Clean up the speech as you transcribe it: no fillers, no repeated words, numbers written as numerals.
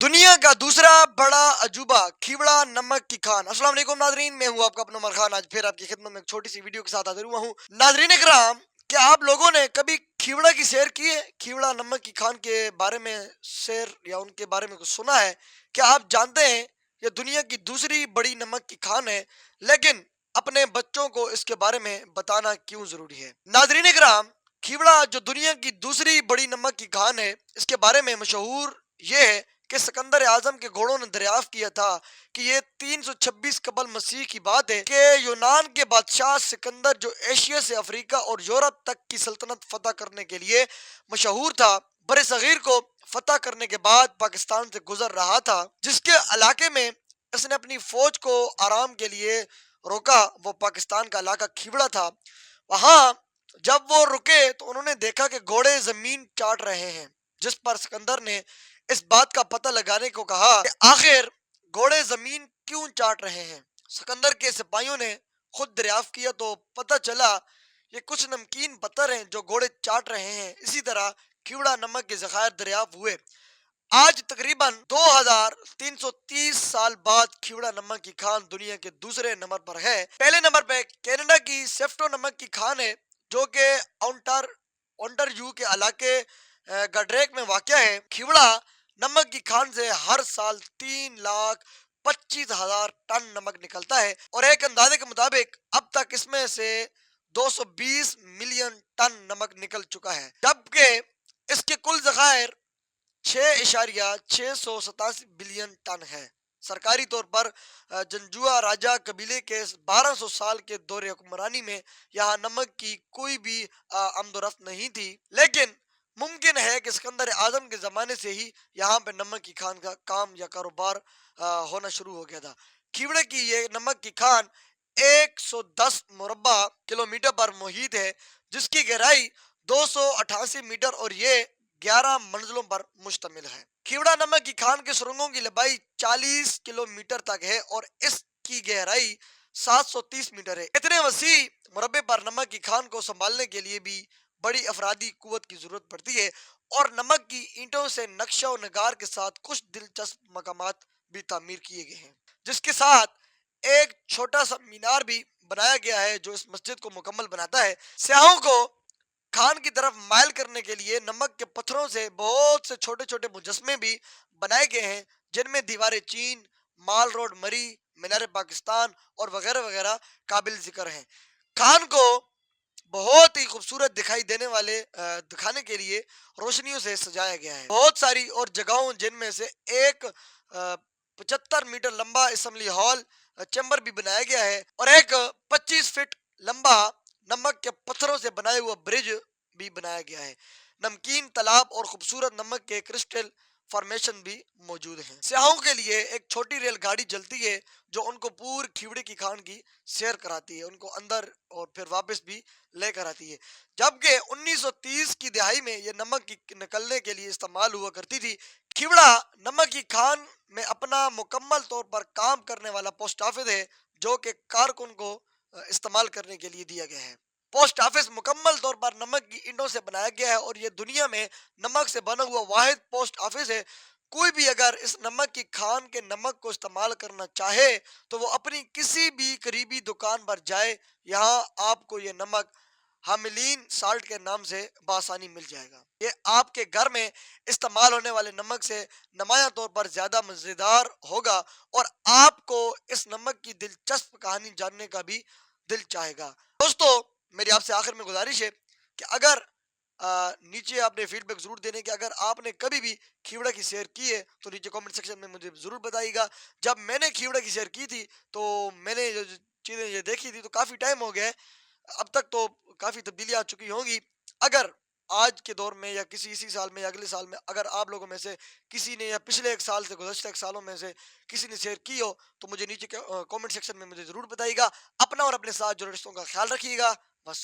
دنیا کا دوسرا بڑا عجوبہ کھیوڑا نمک کی خان۔ السلام علیکم ناظرین، میں ہوں آپ کا اپنا عمر خان، آج پھر آپ کی خدمت میں ایک چھوٹی سی ویڈیو کے ساتھ حاضر ہوا ہوں۔ ناظرین کرام، کیا آپ لوگوں نے کبھی کھیوڑا کی سیر کی ہے؟ کھیوڑا نمک کی خان کے بارے میں سیر یا ان کے بارے میں کچھ سنا ہے؟ کیا آپ جانتے ہیں یہ دنیا کی دوسری بڑی نمک کی خان ہے، لیکن اپنے بچوں کو اس کے بارے میں بتانا کیوں ضروری ہے؟ ناظرین کرام، کھیوڑا جو دنیا کی دوسری بڑی نمک کی خان ہے، اس کے بارے میں مشہور یہ ہے کہ سکندر اعظم کے گھوڑوں نے دریافت کیا تھا کہ یہ 326 قبل مسیح کی بات ہے کہ یونان کے بادشاہ سکندر، جو ایشیا سے افریقہ اور یورپ تک کی سلطنت فتح کرنے کے لیے مشہور تھا، بر صغیر کو فتح کرنے کے بعد پاکستان سے گزر رہا تھا، جس کے علاقے میں اس نے اپنی فوج کو آرام کے لیے روکا، وہ پاکستان کا علاقہ کھیوڑا تھا۔ وہاں جب وہ رکے تو انہوں نے دیکھا کہ گھوڑے زمین چاٹ رہے ہیں، جس پر سکندر نے اس بات کا پتہ لگانے کو کہا کہ آخر گھوڑے زمین کیوں چاٹ رہے ہیں۔ سکندر کے سپاہیوں نے خود دریافت کیا تو پتہ چلا یہ کچھ نمکین پتھر ہیں جو گھوڑے چاٹ رہے ہیں۔ اسی طرح کھیوڑا نمک کے ذخائر دریافت ہوئے۔ آج تقریباً 2330 سال بعد کھیوڑا نمک کی خان دنیا کے دوسرے نمبر پر ہے۔ پہلے نمبر پہ کینیڈا کی سیفٹو نمک کی خان ہے، جو کہ اونٹاریو کے علاقے گڈریک میں واقع ہے۔ کھیوڑا نمک کی خان سے ہر سال 3,25,000 ٹن نمک نکلتا ہے، اور ایک اندازے کے مطابق اب تک اس میں سے 220 ملین ٹن نمک نکل چکا ہے، جبکہ اس کے کل ذخائر 6.687 بلین ٹن ہے۔ سرکاری طور پر جنجوا راجا قبیلے کے 1200 سال کے دور حکمرانی میں یہاں نمک کی کوئی بھی آمد و رفت نہیں تھی، لیکن ممکن ہے کہ سکندر اعظم کے زمانے سے ہی یہاں پہ نمک کی خان کا کام یا کاروبار ہونا شروع ہو گیا تھا۔ کھیوڑے کی یہ نمک کی خان 110 مربع کلومیٹر پر محیط ہے، جس کی گہرائی 288 میٹر اور یہ 11 منزلوں پر مشتمل ہے۔ کھیوڑا نمک کی خان کے سرنگوں کی لمبائی 40 کلومیٹر تک ہے اور اس کی گہرائی 730 میٹر ہے۔ اتنے وسیع مربع پر نمک کی خان کو سنبھالنے کے لیے بھی بڑی افرادی قوت کی ضرورت پڑتی ہے، اور نمک کی اینٹوں سے نقشہ و نگار کے ساتھ کچھ دلچسپ مقامات بھی تعمیر کیے گئے ہیں، جس کے ساتھ ایک چھوٹا سا مینار بھی بنایا گیا ہے جو اس مسجد کو مکمل بناتا ہے۔ سیاحوں کو خان کی طرف مائل کرنے کے لیے نمک کے پتھروں سے بہت سے چھوٹے چھوٹے مجسمے بھی بنائے گئے ہیں، جن میں دیوار چین، مال روڈ مری، مینار پاکستان اور وغیرہ وغیرہ قابل ذکر ہیں۔ خان کو بہت ہی خوبصورت دکھانے کے لیے روشنیوں سے سجایا گیا ہے۔ بہت ساری اور جگہوں، جن میں سے ایک 75 میٹر لمبا اسمبلی ہال چیمبر بھی بنایا گیا ہے، اور ایک 25 فٹ لمبا نمک کے پتھروں سے بنایا ہوا برج بھی بنایا گیا ہے۔ نمکین تالاب اور خوبصورت نمک کے کرسٹل فارمیشن بھی موجود ہیں۔ سیاحوں کے لیے ایک چھوٹی ریل گاڑی چلتی ہے جو ان کو پورے کھیوڑے کی خان کی سیر کراتی ہے، ان کو اندر اور پھر واپس بھی لے کر آتی ہے۔ جبکہ 1930 کی دہائی میں یہ نمک کی نکلنے کے لیے استعمال ہوا کرتی تھی۔ کھیوڑا نمک کی خان میں اپنا مکمل طور پر کام کرنے والا پوسٹ آفس ہے، جو کہ کارکن کو استعمال کرنے کے لیے دیا گیا ہے۔ پوسٹ آفس مکمل طور پر نمک کی اینٹوں سے بنایا گیا ہے، اور یہ دنیا میں نمک سے بنا ہوا واحد پوسٹ آفس ہے۔ کوئی بھی اگر اس نمک کی خان کے نمک کو استعمال کرنا چاہے تو وہ اپنی کسی بھی قریبی دکان پر جائے، یہاں آپ کو یہ نمک ہاملین سالٹ کے نام سے بآسانی مل جائے گا۔ یہ آپ کے گھر میں استعمال ہونے والے نمک سے نمایاں طور پر زیادہ مزیدار ہوگا، اور آپ کو اس نمک کی دلچسپ کہانی جاننے کا بھی دل چاہے گا۔ دوستو، میری آپ سے آخر میں گزارش ہے کہ اگر نیچے آپ نے فیڈ بیک ضرور دینے کہ اگر آپ نے کبھی بھی کھیوڑا کی سیر کی ہے تو نیچے کامنٹ سیکشن میں مجھے ضرور بتائیے گا۔ جب میں نے کھیوڑا کی سیر کی تھی تو میں نے جو چیزیں یہ دیکھی تھی تو کافی ٹائم ہو گیا ہے، اب تک تو کافی تبدیلی آ چکی ہوں گی۔ اگر آج کے دور میں یا اسی سال میں یا اگلے سال میں اگر آپ لوگوں میں سے کسی نے یا پچھلے ایک سال سے گزشتہ ایک سالوں میں سے کسی نے شیئر کی ہو تو مجھے نیچے کامنٹ سیکشن میں مجھے ضرور بتائیے گا۔ اپنا اور اپنے ساتھ جو رشتوں کا خیال رکھیے گا۔